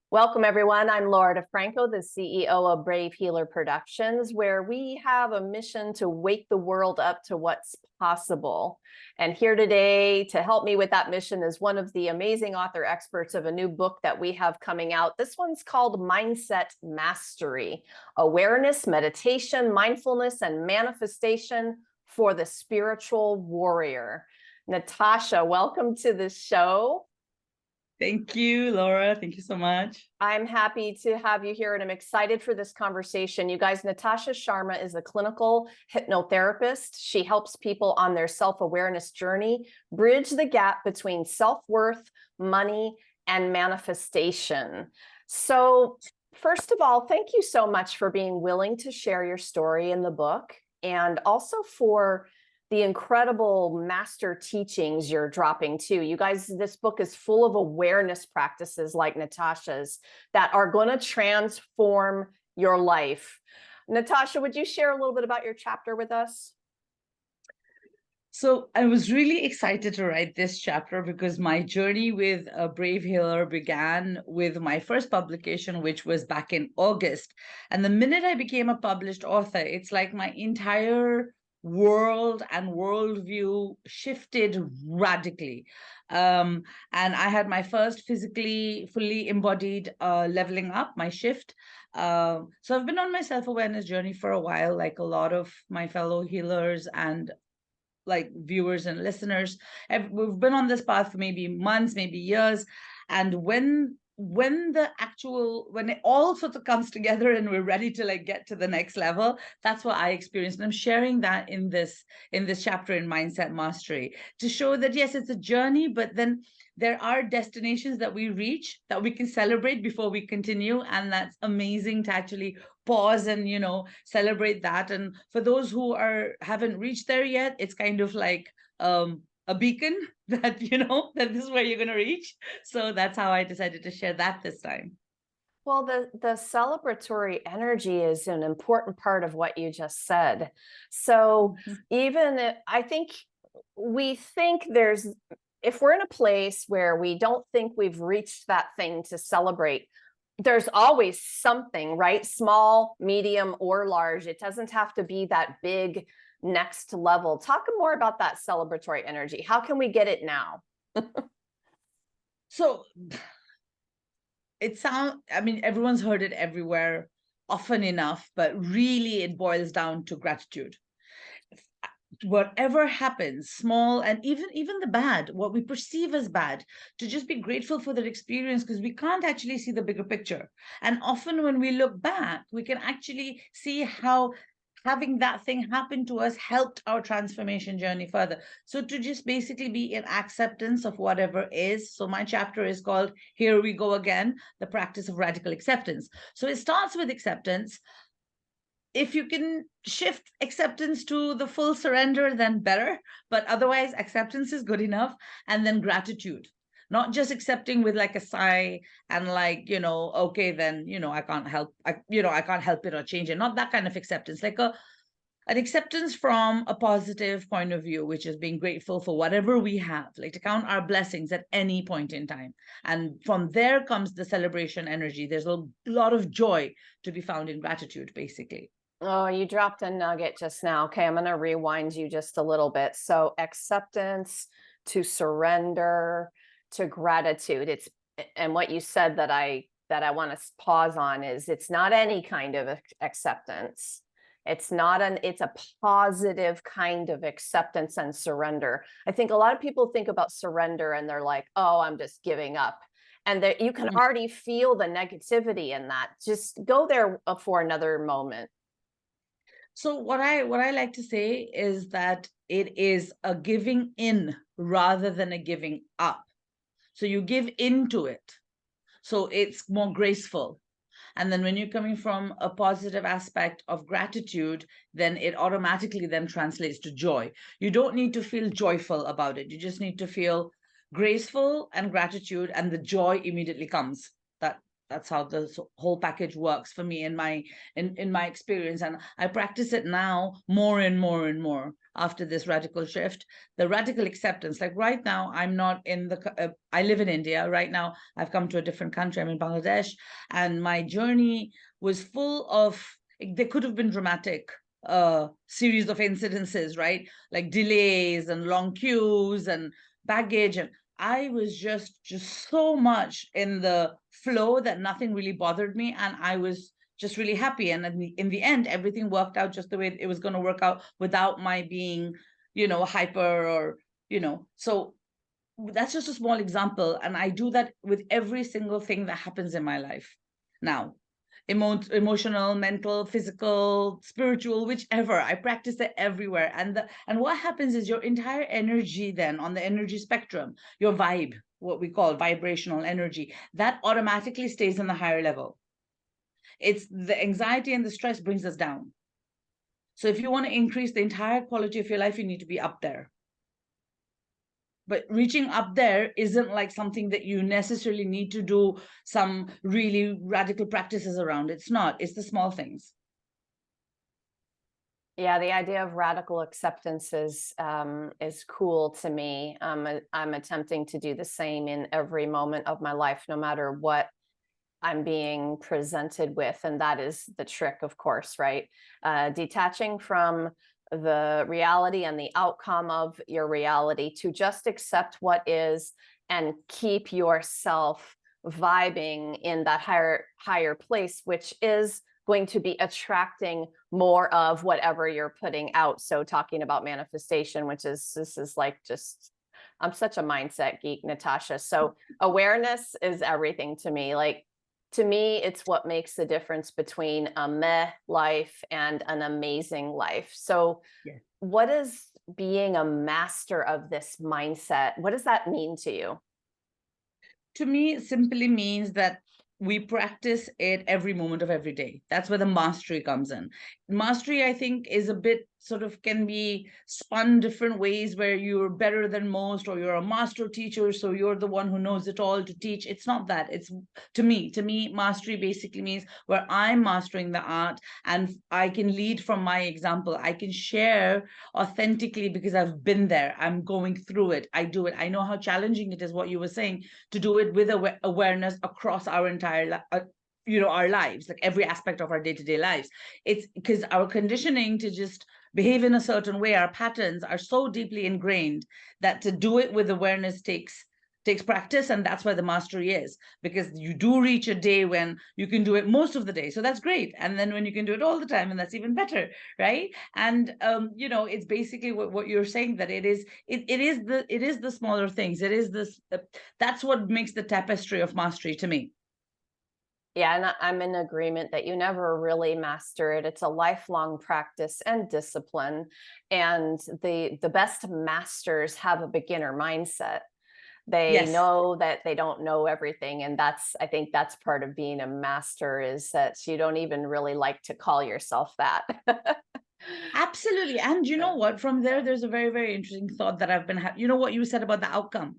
Welcome, everyone. I'm Laura DeFranco, the CEO of Brave Healer Productions, where we have a mission to wake the world up to what's possible. And here today to help me with that mission is one of the amazing author experts of a new book that we have coming out. This one's called Mindset Mastery: Awareness, Meditation, Mindfulness, and Manifestation for the Spiritual Warrior. Natasha, welcome to the show. Thank you, Laura. Thank you so much. I'm happy to have you here, and I'm excited for this conversation. You guys, Natasha Sharma is a clinical hypnotherapist. She helps people on their self-awareness journey bridge the gap between self-worth, money, and manifestation. So, first of all, thank you so much for being willing to share your story in the book, and also for the incredible master teachings you're dropping too. You guys, this book is full of awareness practices like Natasha's that are going to transform your life. Natasha, would you share a little bit about your chapter with us? So I was really excited to write this chapter because my journey with a Brave Healer began with my first publication, which was back in August. And the minute I became a published author, it's like my entire world and worldview shifted radically. And I had my first physically fully embodied leveling up, my shift. So I've been on my self-awareness journey for a while, like a lot of my fellow healers and like viewers and listeners. We've been on this path for maybe months, maybe years. And when it all sort of comes together and we're ready to like get to the next level, that's what I experienced. And I'm sharing that in this chapter in Mindset Mastery, to show that yes, it's a journey, but then there are destinations that we reach that we can celebrate before we continue. And that's amazing to actually pause and celebrate that. And for those who haven't reached there yet, it's kind of like a beacon that that this is where you're going to reach. So that's how I decided to share that this time. Well, the celebratory energy is an important part of what you just said. So I think we think if we're in a place where we don't think we've reached that thing to celebrate, there's always something, right? Small, medium, or large. It doesn't have to be that big next level. Talk more about that celebratory energy. How can we get it now? So everyone's heard it everywhere often enough, but really it boils down to gratitude. Whatever happens, small and even the bad, what we perceive as bad, to just be grateful for that experience, because we can't actually see the bigger picture. And often when we look back, we can actually see how having that thing happen to us helped our transformation journey further. So to just basically be in acceptance of whatever is. So my chapter is called Here We Go Again, the practice of radical acceptance. So it starts with acceptance. If you can shift acceptance to the full surrender, then better. But otherwise, acceptance is good enough. And then gratitude, not just accepting with like a sigh and like, okay, then, I can't help, I can't help it or change it. Not that kind of acceptance, like an acceptance from a positive point of view, which is being grateful for whatever we have, like to count our blessings at any point in time. And from there comes the celebration energy. There's a lot of joy to be found in gratitude, basically. Oh, you dropped a nugget just now. Okay, I'm going to rewind you just a little bit. So acceptance to surrender to gratitude. And what you said that I want to pause on is it's not any kind of acceptance. It's a positive kind of acceptance and surrender. I think a lot of people think about surrender and they're like, oh, I'm just giving up. And that you can already feel the negativity in that. Just go there for another moment. So what I like to say is that it is a giving in rather than a giving up. So you give into it. So it's more graceful. And then when you're coming from a positive aspect of gratitude, then it automatically then translates to joy. You don't need to feel joyful about it. You just need to feel graceful and gratitude, and the joy immediately comes. That's how the whole package works for me in my experience. And I practice it now more and more and more after this radical shift, the radical acceptance. Like right now, I'm not in I live in India. Right now, I've come to a different country. I'm in Bangladesh. And my journey was full of, there could have been dramatic series of incidences, right? Like delays and long queues and baggage. And I was just so much in the flow that nothing really bothered me, and I was just really happy. And in the end, everything worked out just the way it was going to work out without my being, hyper or So that's just a small example, and I do that with every single thing that happens in my life now. Emotional, mental, physical, spiritual, whichever. I practice it everywhere. And what happens is your entire energy then on the energy spectrum, your vibe, what we call vibrational energy, that automatically stays in the higher level. It's the anxiety and the stress brings us down. So if you want to increase the entire quality of your life, you need to be up there. But reaching up there isn't like something that you necessarily need to do some really radical practices around. It's not. It's the small things. Yeah, the idea of radical acceptance is cool to me. I'm attempting to do the same in every moment of my life, no matter what I'm being presented with. And that is the trick, of course, right? Detaching from the reality and the outcome of your reality to just accept what is and keep yourself vibing in that higher place, which is going to be attracting more of whatever you're putting out. So talking about manifestation, this is like just, I'm such a mindset geek, Natasha. So awareness is everything to me. Like, to me, it's what makes the difference between a meh life and an amazing life. So Yeah. what is being a master of this mindset? What does that mean to you? To me, it simply means that we practice it every moment of every day. That's where the mastery comes in. Mastery, I think, is a bit sort of can be spun different ways, where you're better than most, or you're a master teacher, so you're the one who knows it all to teach. It's not that. It's to me, mastery basically means where I'm mastering the art and I can lead from my example. I can share authentically because I've been there. I'm going through it. I do it. I know how challenging it is, what you were saying, to do it with awareness across our entire our lives, like every aspect of our day-to-day lives. It's because our conditioning to just behave in a certain way, our patterns are so deeply ingrained that to do it with awareness takes practice. And that's where the mastery is, because you do reach a day when you can do it most of the day, so that's great. And then when you can do it all the time, and that's even better, right? And it's basically what you're saying, that it is the smaller things. It is this that's what makes the tapestry of mastery to me. Yeah, and I'm in agreement that you never really master it. It's a lifelong practice and discipline. And the best masters have a beginner mindset. They Yes, know that they don't know everything. And I think that's part of being a master, is that you don't even really like to call yourself that. absolutely. And you know what? From there's a very, very interesting thought that I've been having. You know what you said about the outcome?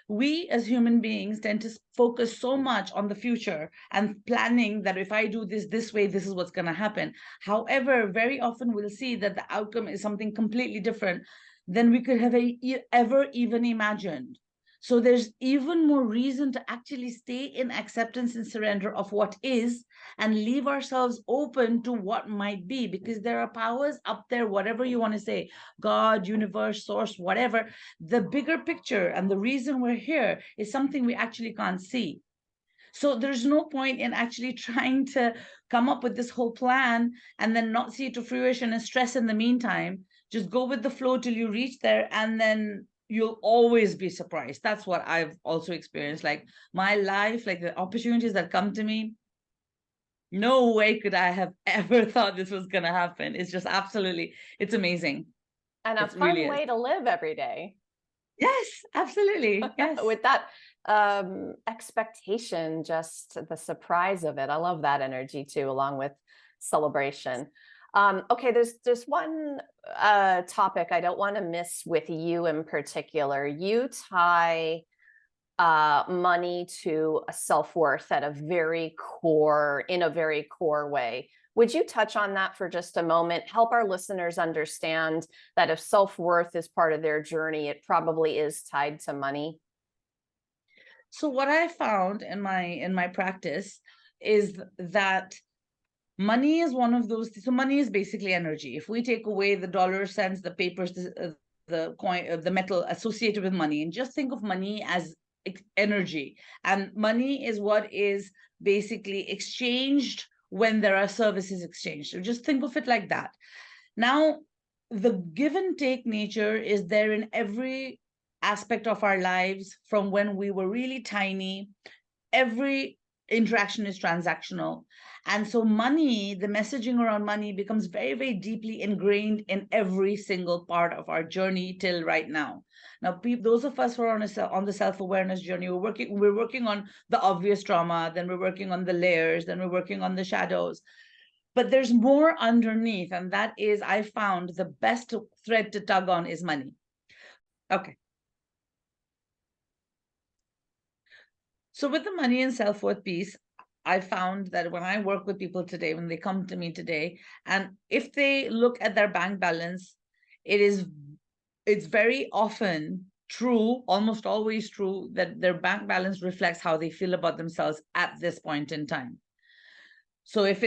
We as human beings tend to focus so much on the future and planning that if I do this way, this is what's going to happen. However, very often we'll see that the outcome is something completely different than we could have ever even imagined. So there's even more reason to actually stay in acceptance and surrender of what is, and leave ourselves open to what might be, because there are powers up there, whatever you want to say, God, universe, source, whatever. The bigger picture and the reason we're here is something we actually can't see. So there's no point in actually trying to come up with this whole plan and then not see it to fruition and stress in the meantime. Just go with the flow till you reach there, and then you'll always be surprised. That's what I've also experienced. Like my life, like the opportunities that come to me, no way could I have ever thought this was going to happen. It's just absolutely, it's amazing. And a It really fun is. way to live every day. Yes, absolutely. Yes. With that expectation, just the surprise of it. I love that energy too, along with celebration. Okay, there's one topic I don't want to miss with you in particular. You tie money to a self-worth at a very core, in a very core way. Would you touch on that for just a moment? Help our listeners understand that if self-worth is part of their journey, it probably is tied to money. So what I found in my practice is that money is one of those. So money is basically energy. If we take away the dollar cents, the papers, the coin, the metal associated with money, and just think of money as energy, and money is what is basically exchanged when there are services exchanged. So just think of it like that. Now, the give and take nature is there in every aspect of our lives from when we were really tiny. Every interaction is transactional. And so money, the messaging around money becomes very, very deeply ingrained in every single part of our journey till right now. Now, those of us who are on the self-awareness journey, we're working on the obvious trauma, then we're working on the layers, then we're working on the shadows. But there's more underneath, and that is, I found the best thread to tug on is money. Okay. So with the money and self-worth piece, I found that when I work with people today, when they come to me today, and if they look at their bank balance, it's very often true, almost always true, that their bank balance reflects how they feel about themselves at this point in time. So if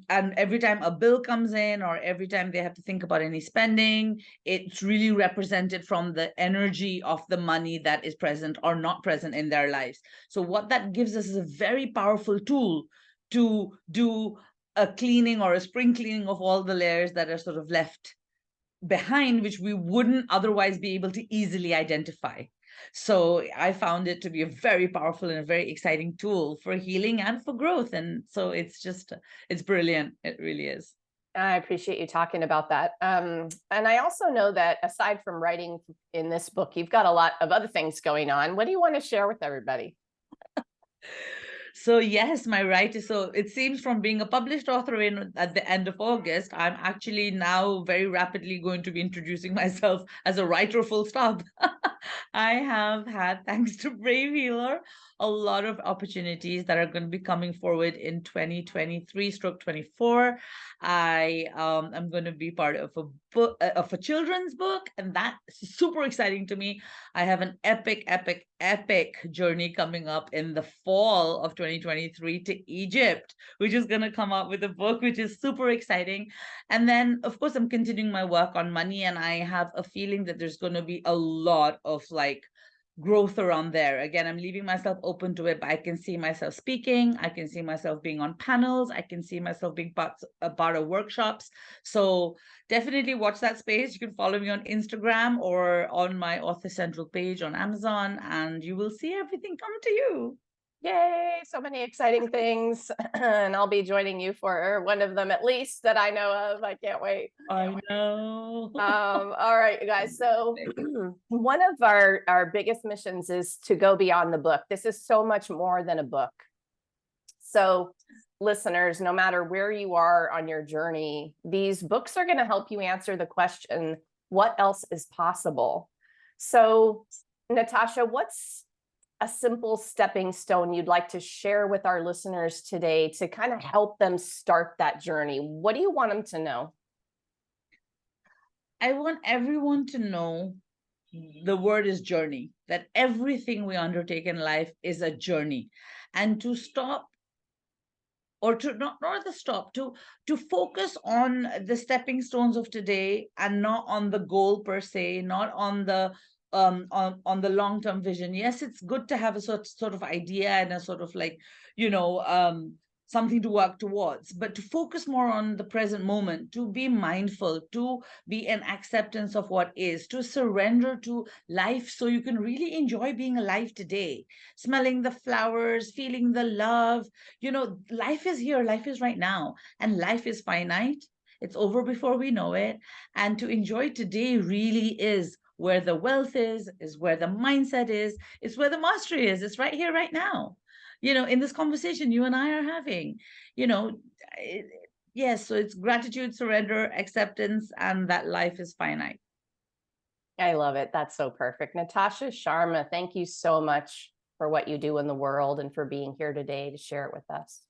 and every time a bill comes in or every time they have to think about any spending, it's really represented from the energy of the money that is present or not present in their lives. So what that gives us is a very powerful tool to do a cleaning or a spring cleaning of all the layers that are sort of left behind, which we wouldn't otherwise be able to easily identify. So I found it to be a very powerful and a very exciting tool for healing and for growth. And so it's brilliant. It really is. I appreciate you talking about that. And I also know that aside from writing in this book, you've got a lot of other things going on. What do you want to share with everybody? So yes, my writing. So it seems from being a published author at the end of August, I'm actually now very rapidly going to be introducing myself as a writer full stop. I have had, thanks to Brave Healer, a lot of opportunities that are going to be coming forward in 2023/24. I am going to be part of a book, of a children's book, and that's super exciting to me. I have an epic journey coming up in the fall of 2023 to Egypt, which is going to come out with a book, which is super exciting. And then, of course, I'm continuing my work on money, and I have a feeling that there's going to be a lot of like growth around there. Again, I'm leaving myself open to it, but I can see myself speaking. I can see myself being on panels. I can see myself being a part of workshops. So definitely watch that space. You can follow me on Instagram or on my Author Central page on Amazon, and you will see everything come to you. Yay, so many exciting things. And I'll be joining you for one of them at least that I know of. I can't wait. I know. All right, you guys. So one of our biggest missions is to go beyond the book. This is so much more than a book. So listeners, no matter where you are on your journey, these books are going to help you answer the question, what else is possible? So Natasha, what's a simple stepping stone you'd like to share with our listeners today to kind of help them start that journey? What do you want them to know? I want everyone to know the word is journey, that everything we undertake in life is a journey, and to stop, or to not the stop, to focus on the stepping stones of today and not on the goal per se, not on the on the long-term vision. Yes, it's good to have a sort of idea and a sort of like, something to work towards, but to focus more on the present moment, to be mindful, to be in acceptance of what is, to surrender to life so you can really enjoy being alive today, smelling the flowers, feeling the love. Life is here, life is right now, and life is finite. It's over before we know it. And to enjoy today really is where the wealth is where the mindset is, it's where the mastery is. It's right here, right now. In this conversation you and I are having, yes, so it's gratitude, surrender, acceptance, and that life is finite. I love it. That's so perfect. Natasha Sharma, thank you so much for what you do in the world and for being here today to share it with us.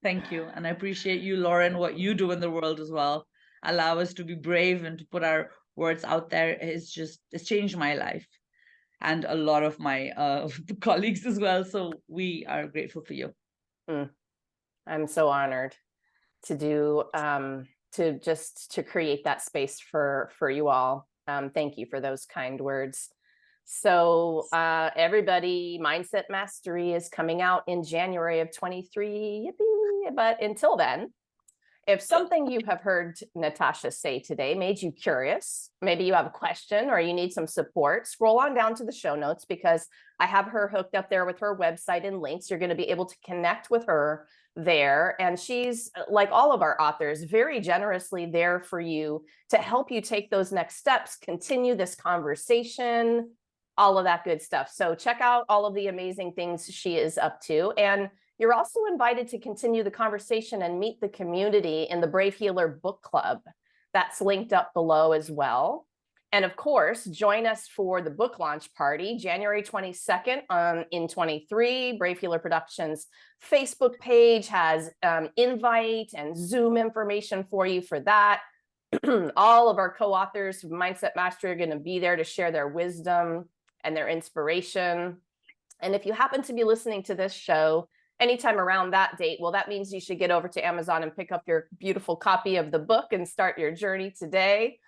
Thank you. And I appreciate you, Lauren, what you do in the world as well. Allow us to be brave and to put our words out there. It's changed my life and a lot of my colleagues as well. So we are grateful for you. I'm so honored to do to create that space for you all. Thank you for those kind words. So everybody, Mindset Mastery is coming out in January of 23. Yippee! But until then, if something you have heard Natasha say today made you curious, maybe you have a question or you need some support, scroll on down to the show notes because I have her hooked up there with her website and links. You're going to be able to connect with her there. And she's, like all of our authors, very generously there for you to help you take those next steps, continue this conversation, all of that good stuff. So check out all of the amazing things she is up to. And you're also invited to continue the conversation and meet the community in the Brave Healer Book Club. That's linked up below as well. And of course, join us for the book launch party, January 22nd in 23. Brave Healer Productions Facebook page has invite and Zoom information for you for that. All of our co-authors of Mindset Mastery are going to be there to share their wisdom and their inspiration. And if you happen to be listening to this show anytime around that date, well, that means you should get over to Amazon and pick up your beautiful copy of the book and start your journey today.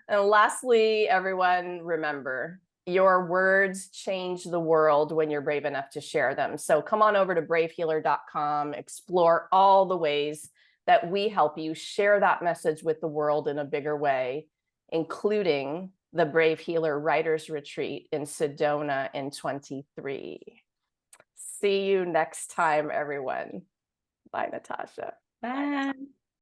And lastly, everyone, remember, your words change the world when you're brave enough to share them. So come on over to bravehealer.com, explore all the ways that we help you share that message with the world in a bigger way, including the Brave Healer Writers Retreat in Sedona in 23. See you next time, everyone. Bye, Natasha. Bye.